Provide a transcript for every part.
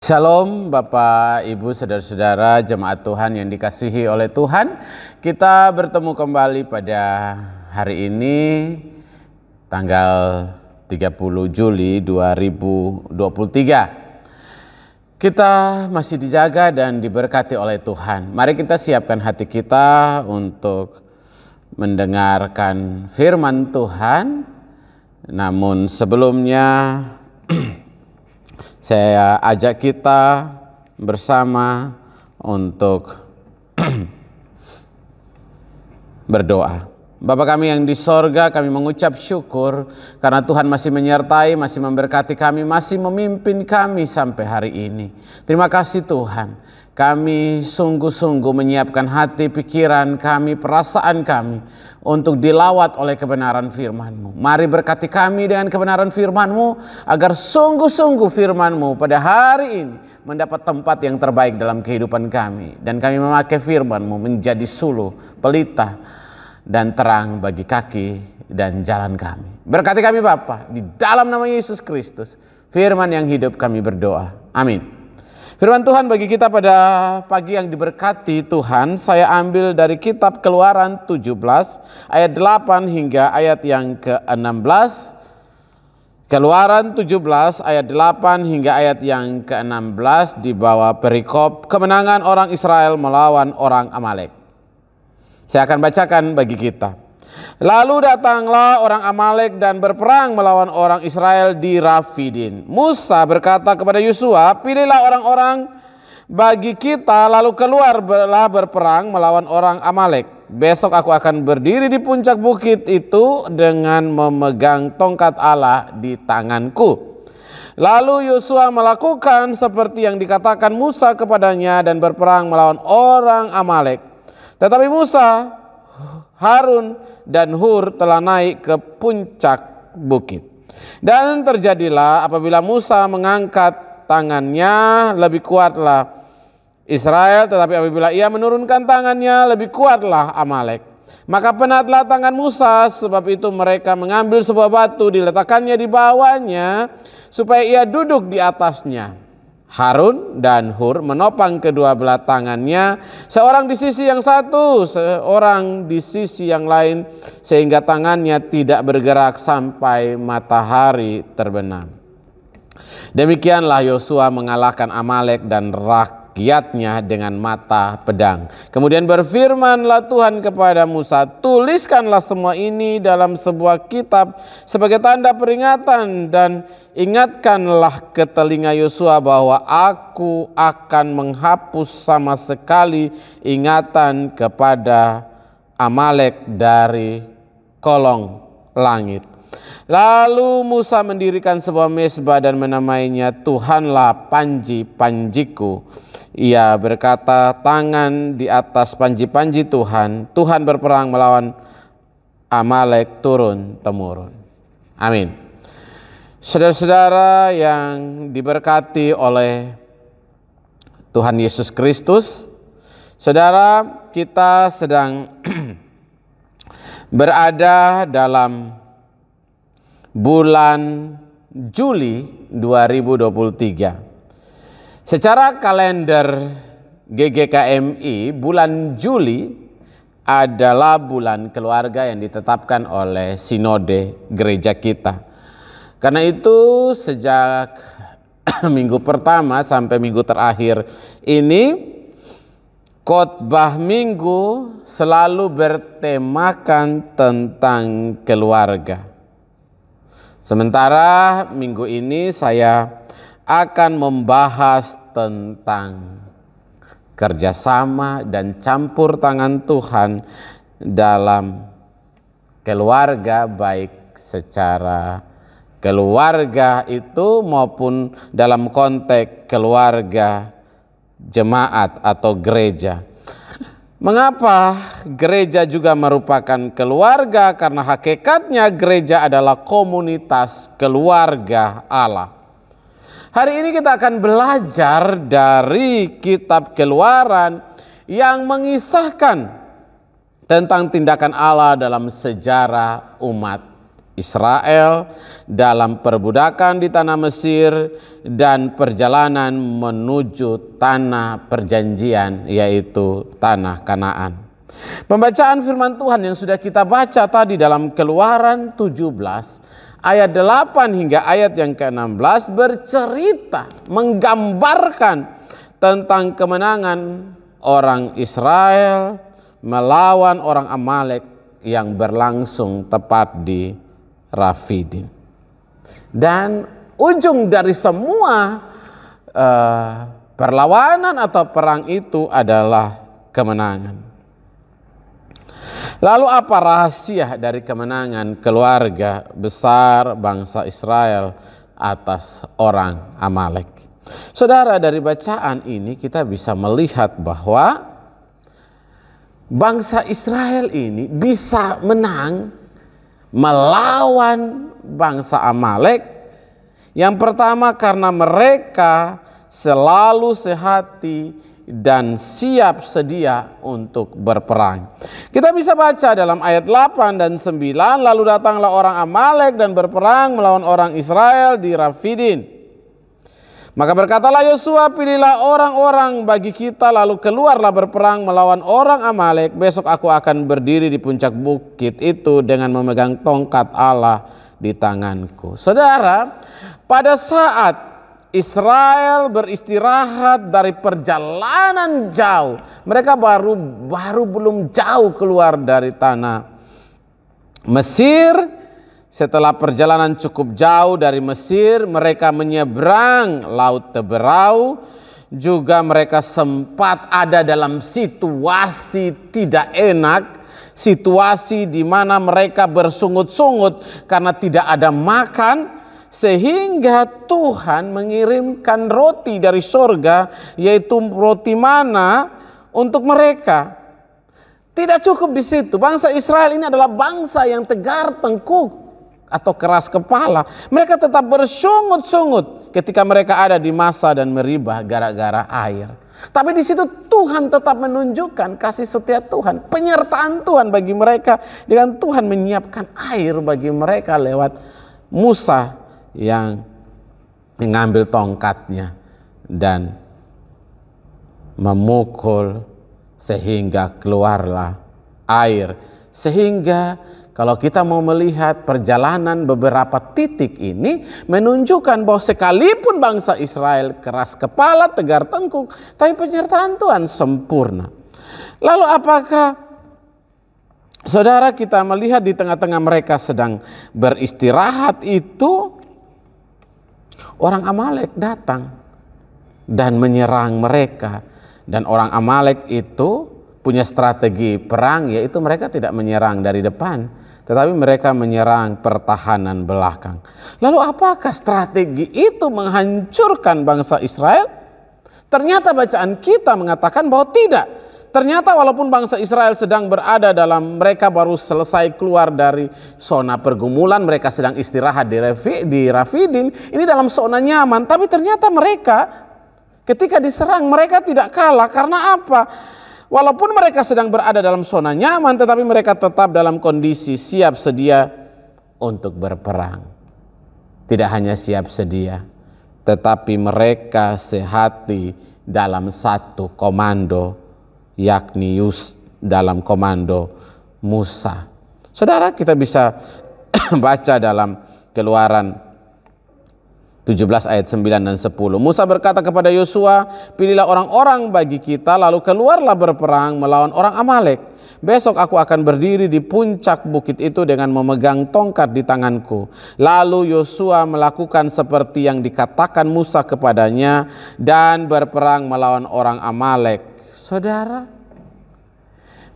Shalom Bapak, Ibu, Saudara-saudara, jemaat Tuhan yang dikasihi oleh Tuhan. Kita bertemu kembali pada hari ini tanggal 30 Juli 2023. Kita masih dijaga dan diberkati oleh Tuhan. Mari kita siapkan hati kita untuk mendengarkan firman Tuhan. Namun sebelumnya saya ajak kita bersama untuk berdoa. Bapa kami yang di sorga, kami mengucap syukur karena Tuhan masih menyertai, masih memberkati kami, masih memimpin kami sampai hari ini. Terima kasih Tuhan. Kami sungguh-sungguh menyiapkan hati, pikiran kami, perasaan kami untuk dilawat oleh kebenaran firman-Mu. Mari berkati kami dengan kebenaran firman-Mu agar sungguh-sungguh firman-Mu pada hari ini mendapat tempat yang terbaik dalam kehidupan kami. Dan kami memakai firman-Mu menjadi suluh, pelita, dan terang bagi kaki dan jalan kami. Berkati kami Bapa, di dalam nama Yesus Kristus, firman yang hidup kami berdoa. Amin. Firman Tuhan bagi kita pada pagi yang diberkati Tuhan, saya ambil dari kitab Keluaran 17 ayat 8 hingga ayat yang ke-16. Keluaran 17 ayat 8 hingga ayat yang ke-16 di bawah perikop kemenangan orang Israel melawan orang Amalek. Saya akan bacakan bagi kita. Lalu datanglah orang Amalek dan berperang melawan orang Israel di Rafidin. Musa berkata kepada Yosua, pilihlah orang-orang bagi kita lalu keluarlah berperang melawan orang Amalek. Besok aku akan berdiri di puncak bukit itu dengan memegang tongkat Allah di tanganku. Lalu Yosua melakukan seperti yang dikatakan Musa kepadanya dan berperang melawan orang Amalek. Tetapi Musa, Harun dan Hur telah naik ke puncak bukit. Dan terjadilah apabila Musa mengangkat tangannya, lebih kuatlah Israel, tetapi apabila ia menurunkan tangannya, lebih kuatlah Amalek. Maka penatlah tangan Musa, sebab itu mereka mengambil sebuah batu, diletakkannya di bawahnya supaya ia duduk di atasnya. Harun dan Hur menopang kedua belah tangannya, seorang di sisi yang satu, seorang di sisi yang lain, sehingga tangannya tidak bergerak sampai matahari terbenam. Demikianlah Yosua mengalahkan Amalek dan rakyatnya dengan mata pedang. Kemudian berfirmanlah Tuhan kepada Musa, tuliskanlah semua ini dalam sebuah kitab sebagai tanda peringatan dan ingatkanlah ke telinga Yosua bahwa aku akan menghapus sama sekali ingatan kepada Amalek dari kolong langit. Lalu Musa mendirikan sebuah mezbah dan menamainya Tuhanlah panji-panjiku. Ia berkata, tangan di atas panji-panji Tuhan, Tuhan berperang melawan Amalek turun-temurun. Amin. Saudara-saudara yang diberkati oleh Tuhan Yesus Kristus, saudara, kita sedang berada dalam bulan Juli 2023. Secara kalender GGKMI, bulan Juli adalah bulan keluarga yang ditetapkan oleh sinode gereja kita. Karena itu sejak minggu pertama sampai minggu terakhir ini, khotbah minggu selalu bertemakan tentang keluarga. Sementara minggu ini saya akan membahas tentang kerjasama dan campur tangan Tuhan dalam keluarga, baik secara keluarga itu maupun dalam konteks keluarga jemaat atau gereja. Mengapa gereja juga merupakan keluarga? Karena hakikatnya gereja adalah komunitas keluarga Allah. Hari ini kita akan belajar dari kitab Keluaran yang mengisahkan tentang tindakan Allah dalam sejarah umat Israel dalam perbudakan di tanah Mesir dan perjalanan menuju tanah perjanjian, yaitu tanah Kanaan. Pembacaan firman Tuhan yang sudah kita baca tadi dalam Keluaran 17 ayat 8 hingga ayat yang ke-16 bercerita, menggambarkan tentang kemenangan orang Israel melawan orang Amalek yang berlangsung tepat di Rafidin. Dan ujung dari semua perlawanan atau perang itu adalah kemenangan. Lalu apa rahasia dari kemenangan keluarga besar bangsa Israel atas orang Amalek? Saudara, dari bacaan ini kita bisa melihat bahwa bangsa Israel ini bisa menang melawan bangsa Amalek. Yang pertama karena mereka selalu sehati dan siap sedia untuk berperang. Kita bisa baca dalam ayat 8 dan 9, lalu datanglah orang Amalek dan berperang melawan orang Israel di Rafidin. Maka berkatalah Yosua, pilihlah orang-orang bagi kita, lalu keluarlah berperang melawan orang Amalek. Besok aku akan berdiri di puncak bukit itu dengan memegang tongkat Allah di tanganku. Saudara, pada saat Israel beristirahat dari perjalanan jauh, mereka baru belum jauh keluar dari tanah Mesir. Setelah perjalanan cukup jauh dari Mesir, mereka menyeberang Laut Teberau. Juga mereka sempat ada dalam situasi tidak enak, situasi di mana mereka bersungut-sungut karena tidak ada makan, sehingga Tuhan mengirimkan roti dari sorga, yaitu roti mana untuk mereka. Tidak cukup di situ, bangsa Israel ini adalah bangsa yang tegar tengkuk atau keras kepala. Mereka tetap bersungut-sungut ketika mereka ada di Masa dan Meribah gara-gara air. Tapi di situ Tuhan tetap menunjukkan kasih setia Tuhan, penyertaan Tuhan bagi mereka, dengan Tuhan menyiapkan air bagi mereka lewat Musa yang mengambil tongkatnya dan memukul sehingga keluarlah air. Sehingga kalau kita mau melihat perjalanan beberapa titik ini menunjukkan bahwa sekalipun bangsa Israel keras kepala, tegar tengkuk, tapi penyertaan Tuhan sempurna. Lalu apakah saudara kita melihat di tengah-tengah mereka sedang beristirahat itu, orang Amalek datang dan menyerang mereka. Dan orang Amalek itu punya strategi perang, yaitu mereka tidak menyerang dari depan, tetapi mereka menyerang pertahanan belakang. Lalu apakah strategi itu menghancurkan bangsa Israel? Ternyata bacaan kita mengatakan bahwa tidak. Ternyata walaupun bangsa Israel sedang berada dalam, mereka baru selesai keluar dari zona pergumulan, mereka sedang istirahat di Rafidin, ini dalam zona nyaman, tapi ternyata mereka ketika diserang mereka tidak kalah. Karena apa? Walaupun mereka sedang berada dalam zona nyaman, tetapi mereka tetap dalam kondisi siap sedia untuk berperang. Tidak hanya siap sedia, tetapi mereka sehati dalam satu komando, yakni dalam komando Musa. Saudara, kita bisa baca dalam Keluaran 17 ayat 9 dan 10. Musa berkata kepada Yosua, pilihlah orang-orang bagi kita, lalu keluarlah berperang melawan orang Amalek. Besok aku akan berdiri di puncak bukit itu dengan memegang tongkat di tanganku. Lalu Yosua melakukan seperti yang dikatakan Musa kepadanya dan berperang melawan orang Amalek. Saudara,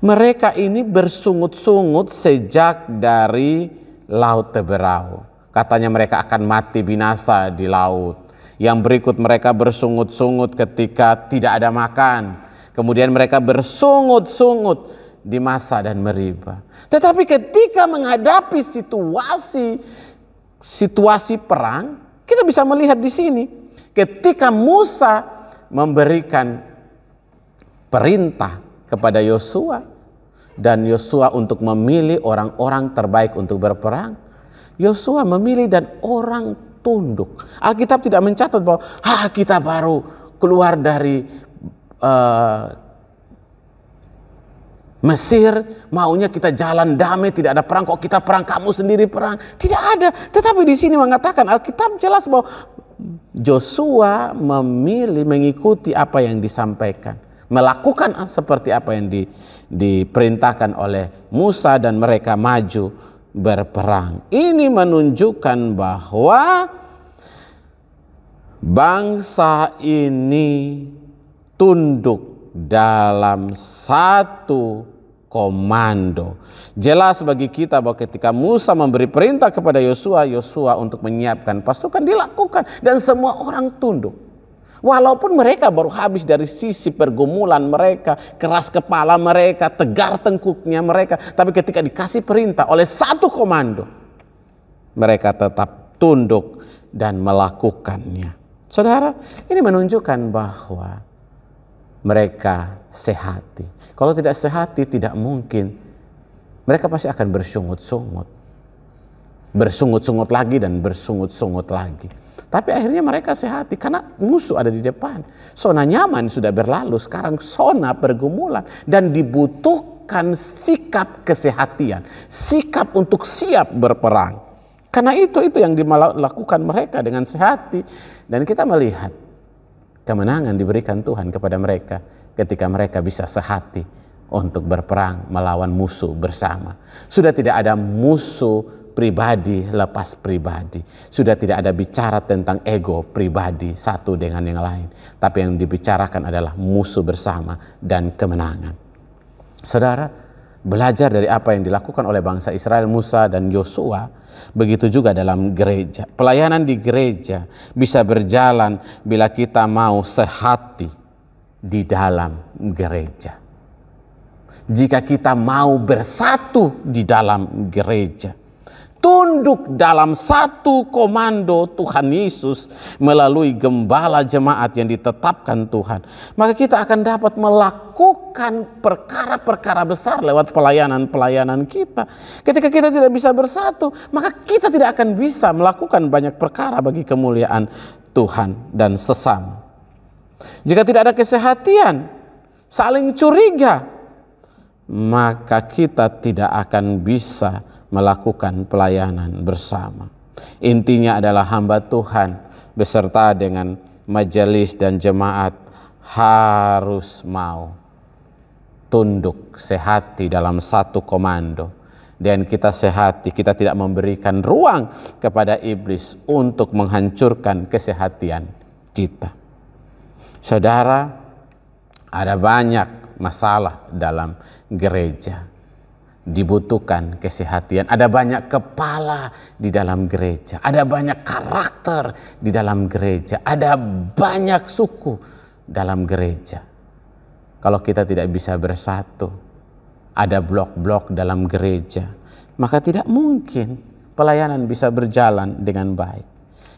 mereka ini bersungut-sungut sejak dari Laut Teberau. Katanya mereka akan mati binasa di laut. Yang berikut mereka bersungut-sungut ketika tidak ada makan. Kemudian mereka bersungut-sungut di Masa dan Meribah. Tetapi ketika menghadapi situasi perang, kita bisa melihat di sini. Ketika Musa memberikan perintah kepada Yosua dan Yosua untuk memilih orang-orang terbaik untuk berperang, Yosua memilih dan orang tunduk. Alkitab tidak mencatat bahwa kita baru keluar dari Mesir, maunya kita jalan damai, tidak ada perang, kok kita perang, kamu sendiri perang. Tidak ada. Tetapi di sini mengatakan Alkitab jelas bahwa Yosua memilih mengikuti apa yang disampaikan, melakukan seperti apa yang diperintahkan oleh Musa, dan mereka maju berperang. Ini menunjukkan bahwa bangsa ini tunduk dalam satu komando. Jelas bagi kita bahwa ketika Musa memberi perintah kepada Yosua untuk menyiapkan pasukan, dilakukan dan semua orang tunduk. Walaupun mereka baru habis dari sisi pergumulan mereka, keras kepala mereka, tegar tengkuknya mereka, tapi ketika dikasih perintah oleh satu komando, mereka tetap tunduk dan melakukannya. Saudara, ini menunjukkan bahwa mereka sehati. Kalau tidak sehati, tidak mungkin. Mereka pasti akan bersungut-sungut. Bersungut-sungut lagi dan bersungut-sungut lagi. Tapi akhirnya mereka sehati karena musuh ada di depan. Zona nyaman sudah berlalu, sekarang zona pergumulan. Dan dibutuhkan sikap kesehatian. Sikap untuk siap berperang. Karena itu yang dilakukan mereka dengan sehati. Dan kita melihat kemenangan diberikan Tuhan kepada mereka ketika mereka bisa sehati untuk berperang melawan musuh bersama. Sudah tidak ada musuh pribadi lepas pribadi. Sudah tidak ada bicara tentang ego pribadi satu dengan yang lain. Tapi yang dibicarakan adalah musuh bersama dan kemenangan. Saudara, belajar dari apa yang dilakukan oleh bangsa Israel, Musa dan Yosua, begitu juga dalam gereja. Pelayanan di gereja bisa berjalan bila kita mau sehati di dalam gereja. Jika kita mau bersatu di dalam gereja, tunduk dalam satu komando Tuhan Yesus melalui gembala jemaat yang ditetapkan Tuhan, maka kita akan dapat melakukan perkara-perkara besar lewat pelayanan-pelayanan kita. Ketika kita tidak bisa bersatu, maka kita tidak akan bisa melakukan banyak perkara bagi kemuliaan Tuhan dan sesama. Jika tidak ada kesehatian, saling curiga, maka kita tidak akan bisa melakukan pelayanan bersama. Intinya adalah hamba Tuhan beserta dengan majelis dan jemaat harus mau tunduk sehati dalam satu komando. Dan kita sehati, kita tidak memberikan ruang kepada iblis untuk menghancurkan kesehatian kita. Saudara, ada banyak masalah dalam gereja. Dibutuhkan kesehatian. Ada banyak kepala di dalam gereja. Ada banyak karakter di dalam gereja. Ada banyak suku dalam gereja. Kalau kita tidak bisa bersatu, ada blok-blok dalam gereja, maka tidak mungkin pelayanan bisa berjalan dengan baik.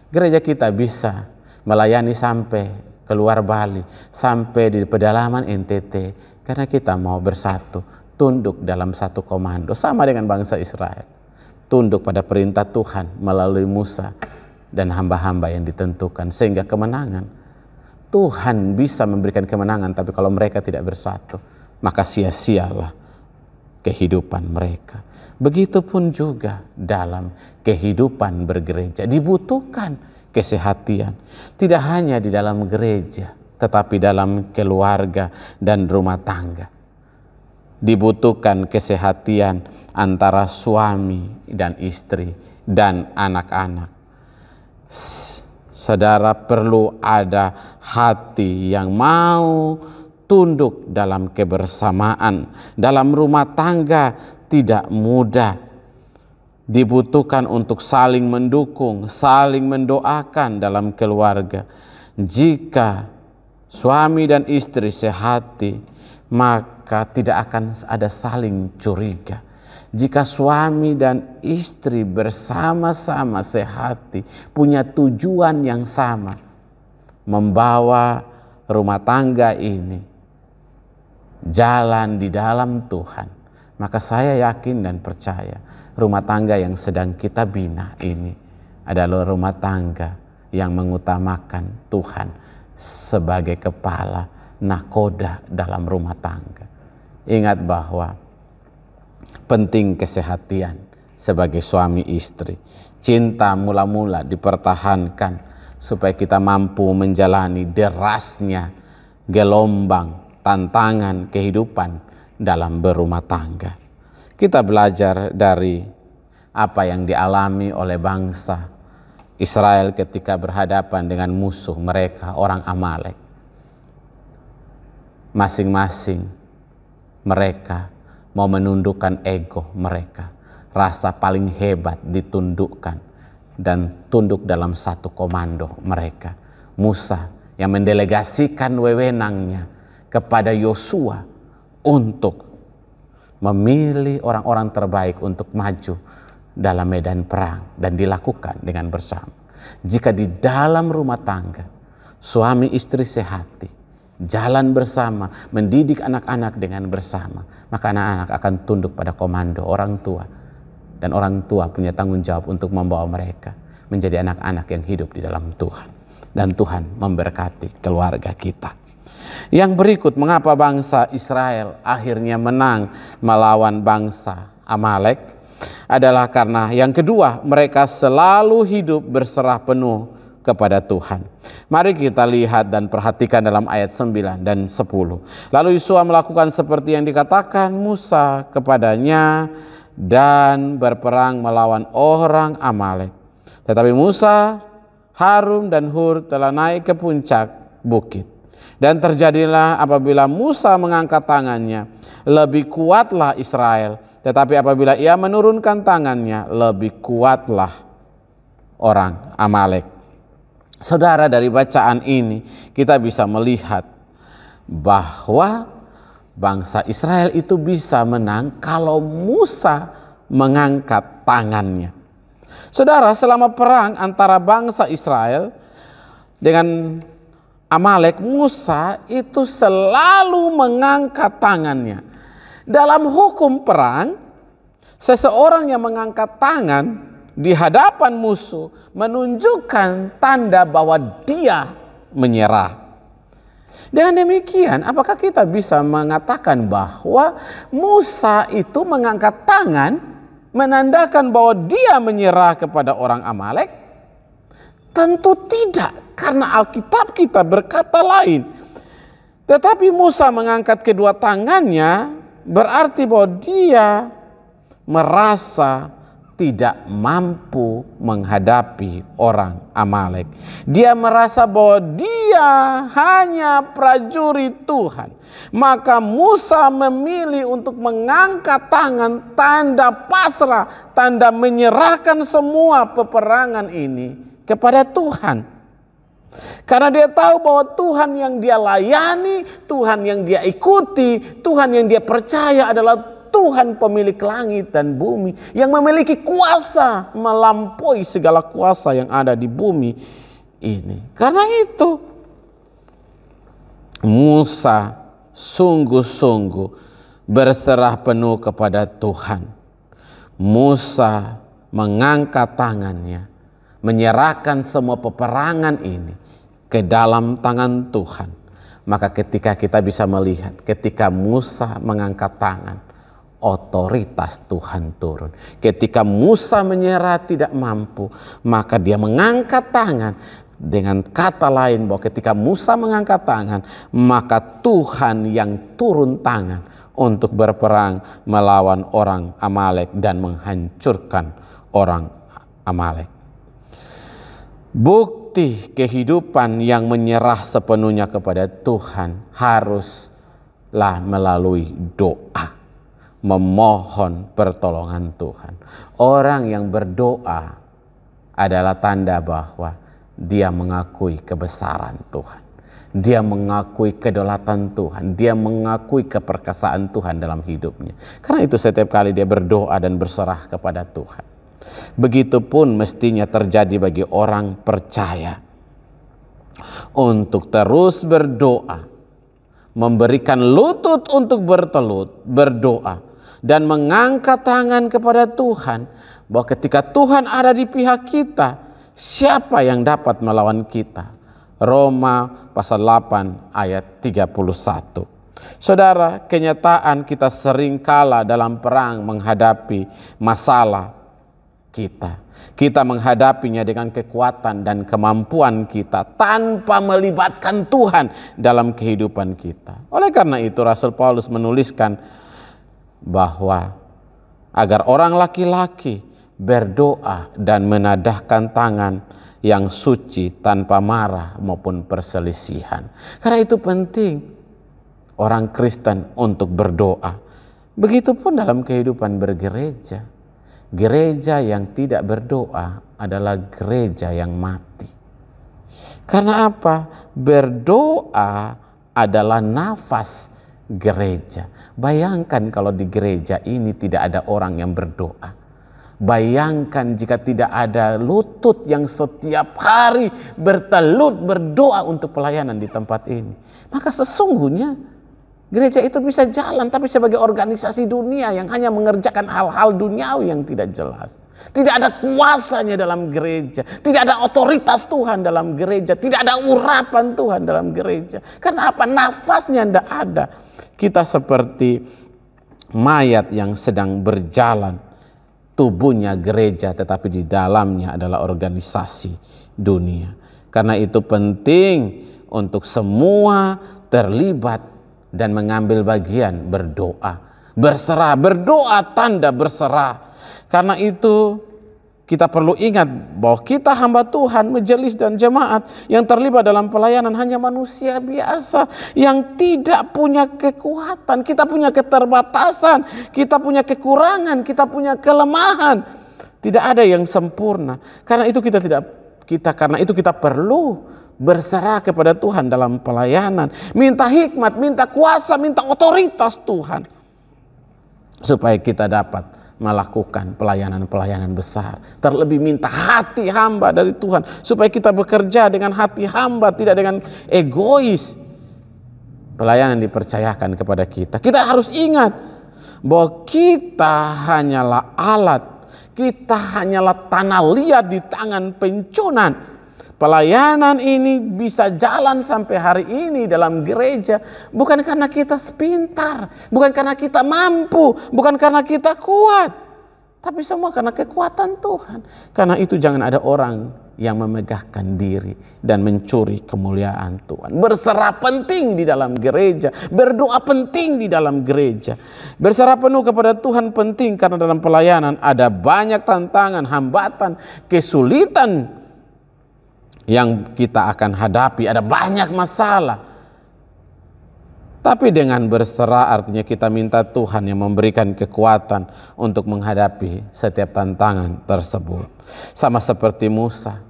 Gereja kita bisa melayani sampai keluar Bali, sampai di pedalaman NTT, karena kita mau bersatu, tunduk dalam satu komando, sama dengan bangsa Israel. Tunduk pada perintah Tuhan melalui Musa dan hamba-hamba yang ditentukan, sehingga kemenangan. Tuhan bisa memberikan kemenangan, tapi kalau mereka tidak bersatu, maka sia-sialah kehidupan mereka. Begitupun juga dalam kehidupan bergereja, dibutuhkan kesehatian, tidak hanya di dalam gereja, tetapi dalam keluarga dan rumah tangga. Dibutuhkan kesehatian antara suami dan istri dan anak-anak. Saudara, perlu ada hati yang mau tunduk dalam kebersamaan. Dalam rumah tangga tidak mudah. Dibutuhkan untuk saling mendukung, saling mendoakan dalam keluarga. Jika suami dan istri sehati, maka tidak akan ada saling curiga. Jika suami dan istri bersama-sama sehati, punya tujuan yang sama, membawa rumah tangga ini jalan di dalam Tuhan, Maka saya yakin dan percaya rumah tangga yang sedang kita bina ini adalah rumah tangga yang mengutamakan Tuhan sebagai kepala nakoda dalam rumah tangga. Ingat bahwa penting kesehatan sebagai suami istri. Cinta mula-mula dipertahankan supaya kita mampu menjalani derasnya gelombang tantangan kehidupan dalam berumah tangga. Kita belajar dari apa yang dialami oleh bangsa Israel ketika berhadapan dengan musuh mereka, orang Amalek. Masing-masing mereka mau menundukkan ego mereka. Rasa paling hebat ditundukkan dan tunduk dalam satu komando mereka. Musa yang mendelegasikan wewenangnya kepada Yosua untuk memilih orang-orang terbaik untuk maju dalam medan perang dan dilakukan dengan bersama. Jika di dalam rumah tangga suami istri sehati, jalan bersama, mendidik anak-anak dengan bersama, maka anak-anak akan tunduk pada komando orang tua, dan orang tua punya tanggung jawab untuk membawa mereka menjadi anak-anak yang hidup di dalam Tuhan, dan Tuhan memberkati keluarga kita. Yang berikut, mengapa bangsa Israel akhirnya menang melawan bangsa Amalek adalah karena yang kedua, mereka selalu hidup berserah penuh kepada Tuhan. Mari kita lihat dan perhatikan dalam ayat 9 dan 10. Lalu Yosua melakukan seperti yang dikatakan Musa kepadanya dan berperang melawan orang Amalek. Tetapi Musa, Harun dan Hur telah naik ke puncak bukit. Dan terjadilah apabila Musa mengangkat tangannya, lebih kuatlah Israel. Tetapi apabila ia menurunkan tangannya, lebih kuatlah orang Amalek. Saudara, dari bacaan ini kita bisa melihat bahwa bangsa Israel itu bisa menang kalau Musa mengangkat tangannya. Saudara, selama perang antara bangsa Israel dengan Amalek, Musa itu selalu mengangkat tangannya. Dalam hukum perang, seseorang yang mengangkat tangan di hadapan musuh menunjukkan tanda bahwa dia menyerah. Dengan demikian, apakah kita bisa mengatakan bahwa Musa itu mengangkat tangan menandakan bahwa dia menyerah kepada orang Amalek? Tentu tidak, karena Alkitab kita berkata lain. Tetapi Musa mengangkat kedua tangannya berarti bahwa dia merasa tidak mampu menghadapi orang Amalek. Dia merasa bahwa dia hanya prajurit Tuhan. Maka Musa memilih untuk mengangkat tangan, tanda pasrah, tanda menyerahkan semua peperangan ini kepada Tuhan. Karena dia tahu bahwa Tuhan yang dia layani, Tuhan yang dia ikuti, Tuhan yang dia percaya adalah Tuhan pemilik langit dan bumi, yang memiliki kuasa melampaui segala kuasa yang ada di bumi ini. Karena itu Musa sungguh-sungguh berserah penuh kepada Tuhan. Musa mengangkat tangannya, menyerahkan semua peperangan ini ke dalam tangan Tuhan. Maka ketika kita bisa melihat, ketika Musa mengangkat tangan, otoritas Tuhan turun. Ketika Musa menyerah tidak mampu, maka dia mengangkat tangan. Dengan kata lain, bahwa ketika Musa mengangkat tangan, maka Tuhan yang turun tangan untuk berperang melawan orang Amalek dan menghancurkan orang Amalek. Bukti kehidupan yang menyerah sepenuhnya kepada Tuhan haruslah melalui doa, memohon pertolongan Tuhan. Orang yang berdoa adalah tanda bahwa dia mengakui kebesaran Tuhan. Dia mengakui kedaulatan Tuhan. Dia mengakui keperkasaan Tuhan dalam hidupnya. Karena itu setiap kali dia berdoa dan berserah kepada Tuhan. Begitupun mestinya terjadi bagi orang percaya. Untuk terus berdoa, memberikan lutut untuk bertelut, berdoa, dan mengangkat tangan kepada Tuhan, bahwa ketika Tuhan ada di pihak kita, siapa yang dapat melawan kita? Roma pasal 8 ayat 31. Saudara, kenyataan kita sering kalah dalam perang menghadapi masalah kita. Kita menghadapinya dengan kekuatan dan kemampuan kita tanpa melibatkan Tuhan dalam kehidupan kita. Oleh karena itu Rasul Paulus menuliskan bahwa agar orang laki-laki berdoa dan menadahkan tangan yang suci tanpa marah maupun perselisihan. Karena itu penting orang Kristen untuk berdoa. Begitupun dalam kehidupan bergereja. Gereja yang tidak berdoa adalah gereja yang mati. Karena apa? Berdoa adalah nafas gereja. Bayangkan kalau di gereja ini tidak ada orang yang berdoa. Bayangkan jika tidak ada lutut yang setiap hari bertelut berdoa untuk pelayanan di tempat ini. Maka sesungguhnya gereja itu bisa jalan, tapi sebagai organisasi dunia yang hanya mengerjakan hal-hal duniawi yang tidak jelas. Tidak ada kuasanya dalam gereja, tidak ada otoritas Tuhan dalam gereja, tidak ada urapan Tuhan dalam gereja. Karena apa? Nafasnya tidak ada. Kita seperti mayat yang sedang berjalan, tubuhnya gereja tetapi di dalamnya adalah organisasi dunia. Karena itu penting untuk semua terlibat dan mengambil bagian berdoa, berserah. Berdoa tanda berserah. Karena itu kita perlu ingat bahwa kita hamba Tuhan, majelis dan jemaat yang terlibat dalam pelayanan hanya manusia biasa yang tidak punya kekuatan. Kita punya keterbatasan, kita punya kekurangan, kita punya kelemahan. Tidak ada yang sempurna. Karena itu kita perlu berserah kepada Tuhan dalam pelayanan. Minta hikmat, minta kuasa, minta otoritas Tuhan. Supaya kita dapat melakukan pelayanan-pelayanan besar. Terlebih minta hati hamba dari Tuhan. Supaya kita bekerja dengan hati hamba, tidak dengan egois. Pelayanan dipercayakan kepada kita. Kita harus ingat bahwa kita hanyalah alat. Kita hanyalah tanah liat di tangan pencunan. Pelayanan ini bisa jalan sampai hari ini dalam gereja bukan karena kita pintar, bukan karena kita mampu, bukan karena kita kuat, tapi semua karena kekuatan Tuhan. Karena itu jangan ada orang yang memegahkan diri dan mencuri kemuliaan Tuhan. Berserah penting di dalam gereja, berdoa penting di dalam gereja. Berserah penuh kepada Tuhan penting karena dalam pelayanan ada banyak tantangan, hambatan, kesulitan yang kita akan hadapi, ada banyak masalah. Tapi dengan berserah artinya kita minta Tuhan yang memberikan kekuatan untuk menghadapi setiap tantangan tersebut. Sama seperti Musa.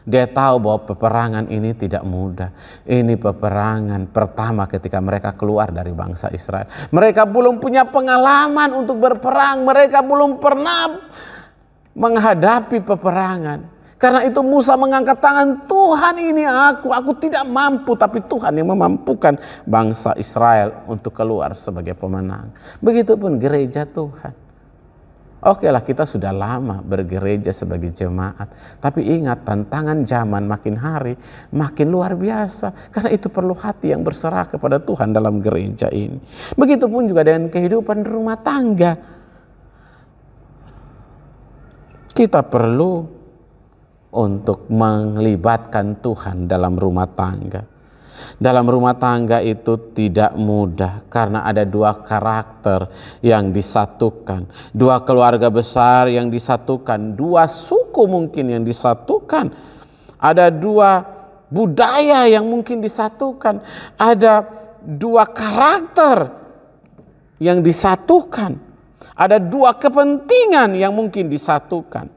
Dia tahu bahwa peperangan ini tidak mudah. Ini peperangan pertama ketika mereka keluar dari bangsa Israel. Mereka belum punya pengalaman untuk berperang. Mereka belum pernah menghadapi peperangan. Karena itu Musa mengangkat tangan, Tuhan ini aku tidak mampu, tapi Tuhan yang memampukan bangsa Israel untuk keluar sebagai pemenang. Begitupun gereja Tuhan. Oke lah, kita sudah lama bergereja sebagai jemaat, tapi ingat tantangan zaman makin hari makin luar biasa. Karena itu perlu hati yang berserah kepada Tuhan dalam gereja ini. Begitupun juga dengan kehidupan rumah tangga. Kita perlu untuk melibatkan Tuhan dalam rumah tangga. Dalam rumah tangga itu tidak mudah karena ada dua karakter yang disatukan, dua keluarga besar yang disatukan, dua suku mungkin yang disatukan, ada dua budaya yang mungkin disatukan, ada dua karakter yang disatukan, ada dua kepentingan yang mungkin disatukan.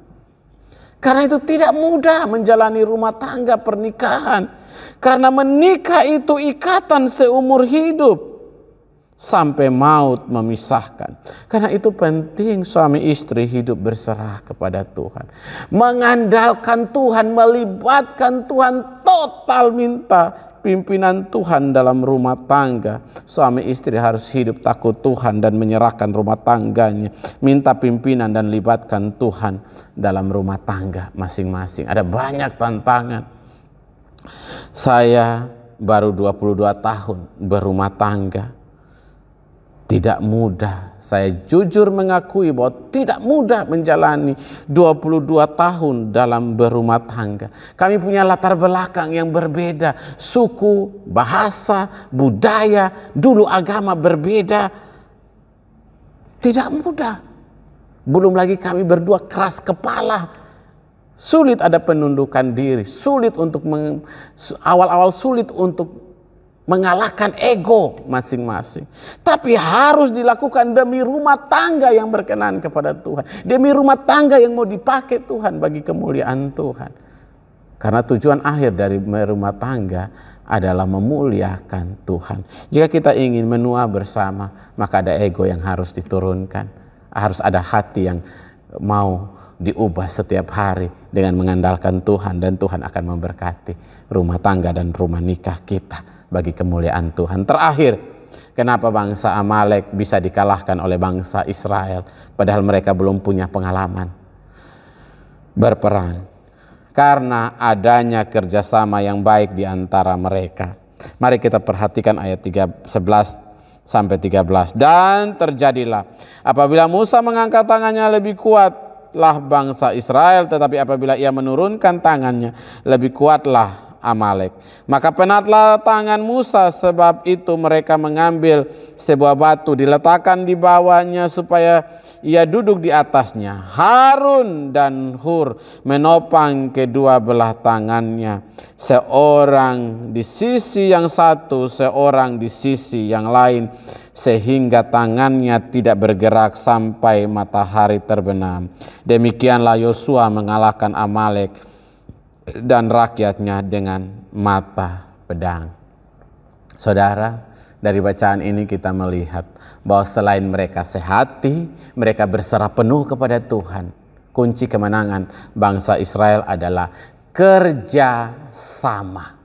Karena itu tidak mudah menjalani rumah tangga pernikahan. Karena menikah itu ikatan seumur hidup. sampai maut memisahkan. Karena itu penting suami istri hidup berserah kepada Tuhan, mengandalkan Tuhan, melibatkan Tuhan, total minta pimpinan Tuhan dalam rumah tangga. Suami istri harus hidup takut Tuhan dan menyerahkan rumah tangganya, minta pimpinan dan libatkan Tuhan dalam rumah tangga masing-masing. Ada banyak tantangan. Saya baru 22 tahun berumah tangga. Tidak mudah. Saya jujur mengakui bahwa tidak mudah menjalani 22 tahun dalam berumah tangga. Kami punya latar belakang yang berbeda, suku, bahasa, budaya, dulu agama berbeda. Tidak mudah. Belum lagi kami berdua keras kepala. Sulit ada penundukan diri, sulit untuk awal-awal sulit untuk mengalahkan ego masing-masing. Tapi harus dilakukan demi rumah tangga yang berkenan kepada Tuhan. Demi rumah tangga yang mau dipakai Tuhan bagi kemuliaan Tuhan. Karena tujuan akhir dari rumah tangga adalah memuliakan Tuhan. Jika kita ingin menua bersama, maka ada ego yang harus diturunkan. Harus ada hati yang mau diubah setiap hari dengan mengandalkan Tuhan. Dan Tuhan akan memberkati rumah tangga dan rumah nikah kita bagi kemuliaan Tuhan. Terakhir, kenapa bangsa Amalek bisa dikalahkan oleh bangsa Israel padahal mereka belum punya pengalaman berperang? Karena adanya kerjasama yang baik di antara mereka. Mari kita perhatikan ayat 11 sampai 13. Dan terjadilah apabila Musa mengangkat tangannya, lebih kuatlah bangsa Israel, tetapi apabila ia menurunkan tangannya, lebih kuatlah Amalek. Maka penatlah tangan Musa, sebab itu mereka mengambil sebuah batu, diletakkan di bawahnya supaya ia duduk di atasnya. Harun dan Hur menopang kedua belah tangannya, seorang di sisi yang satu, seorang di sisi yang lain, sehingga tangannya tidak bergerak sampai matahari terbenam. Demikianlah Yosua mengalahkan Amalek dan rakyatnya dengan mata pedang. Saudara, dari bacaan ini kita melihat bahwa selain mereka sehati, mereka berserah penuh kepada Tuhan. Kunci kemenangan bangsa Israel adalah kerja sama.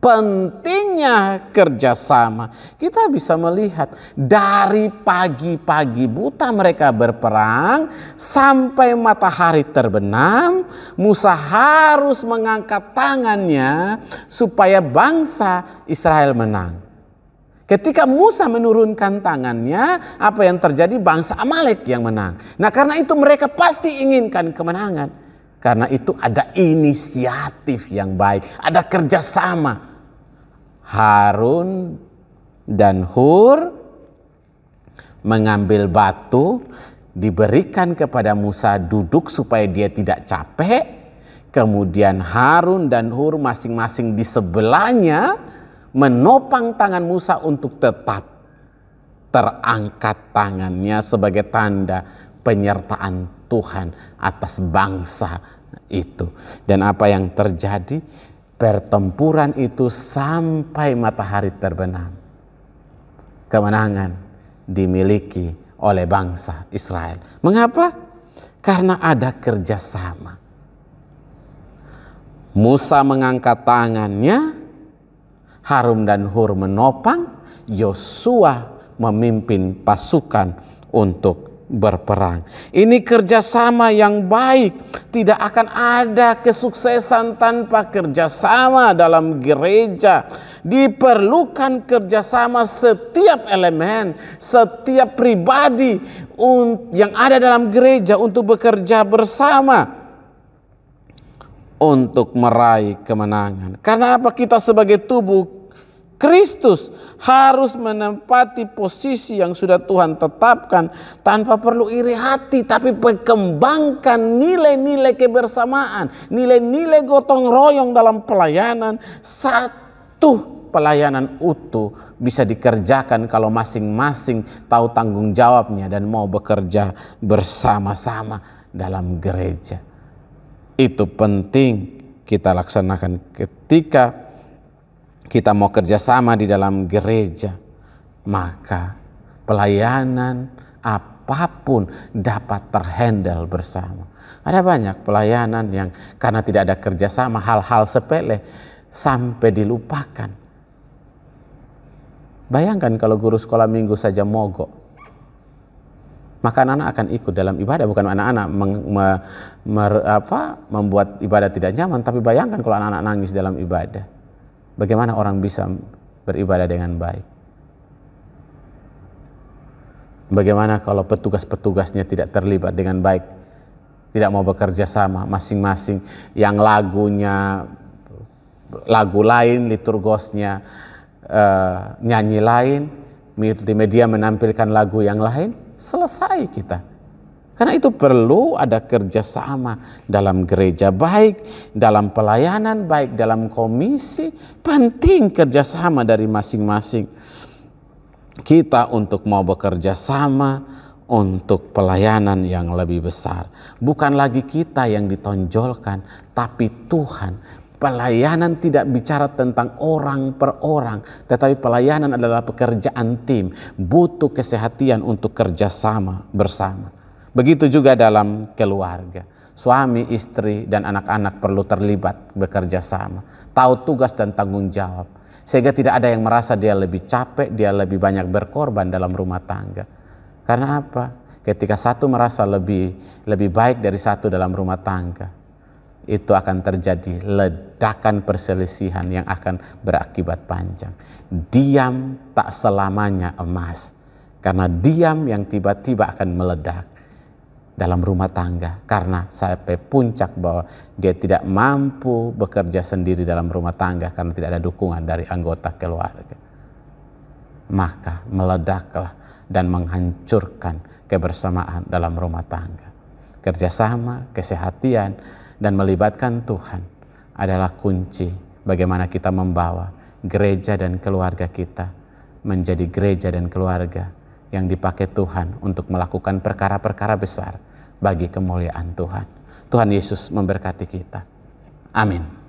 Pentingnya kerjasama. Kita bisa melihat dari pagi-pagi buta mereka berperang sampai matahari terbenam. Musa harus mengangkat tangannya supaya bangsa Israel menang. Ketika Musa menurunkan tangannya, apa yang terjadi? Bangsa Amalek yang menang. Nah, karena itu mereka pasti inginkan kemenangan. Karena itu ada inisiatif yang baik, ada kerjasama. Harun dan Hur mengambil batu, diberikan kepada Musa duduk supaya dia tidak capek. Kemudian Harun dan Hur masing-masing di sebelahnya menopang tangan Musa untuk tetap terangkat tangannya sebagai tanda penyertaan Tuhan atas bangsa itu. Dan apa yang terjadi? Pertempuran itu sampai matahari terbenam. Kemenangan dimiliki oleh bangsa Israel. Mengapa? Karena ada kerjasama. Musa mengangkat tangannya, Harun dan Hur menopang, Yosua memimpin pasukan untuk berperang. Ini kerjasama yang baik. Tidak akan ada kesuksesan tanpa kerjasama dalam gereja. Diperlukan kerjasama setiap elemen, setiap pribadi yang ada dalam gereja untuk bekerja bersama untuk meraih kemenangan. Karena apa? Kita sebagai tubuh Kristus harus menempati posisi yang sudah Tuhan tetapkan tanpa perlu iri hati, tapi perkembangkan nilai-nilai kebersamaan, nilai-nilai gotong royong dalam pelayanan. Satu pelayanan utuh bisa dikerjakan kalau masing-masing tahu tanggung jawabnya dan mau bekerja bersama-sama dalam gereja. Itu penting kita laksanakan ketika kita mau kerjasama di dalam gereja. Maka pelayanan apapun dapat terhandle bersama. Ada banyak pelayanan yang karena tidak ada kerjasama, hal-hal sepele sampai dilupakan. Bayangkan kalau guru sekolah minggu saja mogok, maka anak-anak akan ikut dalam ibadah. Bukan anak-anak membuat ibadah tidak nyaman, tapi bayangkan kalau anak-anak nangis dalam ibadah. Bagaimana orang bisa beribadah dengan baik? Bagaimana kalau petugas-petugasnya tidak terlibat dengan baik, tidak mau bekerja sama, masing-masing yang lagunya lagu lain, liturgosnya nyanyi lain, multimedia menampilkan lagu yang lain, selesai kita. Karena itu perlu ada kerjasama dalam gereja, baik dalam pelayanan, baik dalam komisi. Penting kerjasama dari masing-masing kita untuk mau bekerja sama untuk pelayanan yang lebih besar. Bukan lagi kita yang ditonjolkan, tapi Tuhan. Pelayanan tidak bicara tentang orang per orang, tetapi pelayanan adalah pekerjaan tim, butuh kesehatian untuk kerjasama bersama. Begitu juga dalam keluarga, suami, istri, dan anak-anak perlu terlibat bekerja sama, tahu tugas dan tanggung jawab, sehingga tidak ada yang merasa dia lebih capek, dia lebih banyak berkorban dalam rumah tangga. Karena apa? Ketika satu merasa lebih baik dari satu dalam rumah tangga, itu akan terjadi ledakan perselisihan yang akan berakibat panjang. Diam tak selamanya emas, karena diam yang tiba-tiba akan meledak dalam rumah tangga, karena sampai puncak bahwa dia tidak mampu bekerja sendiri dalam rumah tangga karena tidak ada dukungan dari anggota keluarga. Maka meledaklah dan menghancurkan kebersamaan dalam rumah tangga. Kerjasama, kesehatian, dan melibatkan Tuhan adalah kunci bagaimana kita membawa gereja dan keluarga kita menjadi gereja dan keluarga yang dipakai Tuhan untuk melakukan perkara-perkara besar bagi kemuliaan Tuhan. Tuhan Yesus memberkati kita. Amin.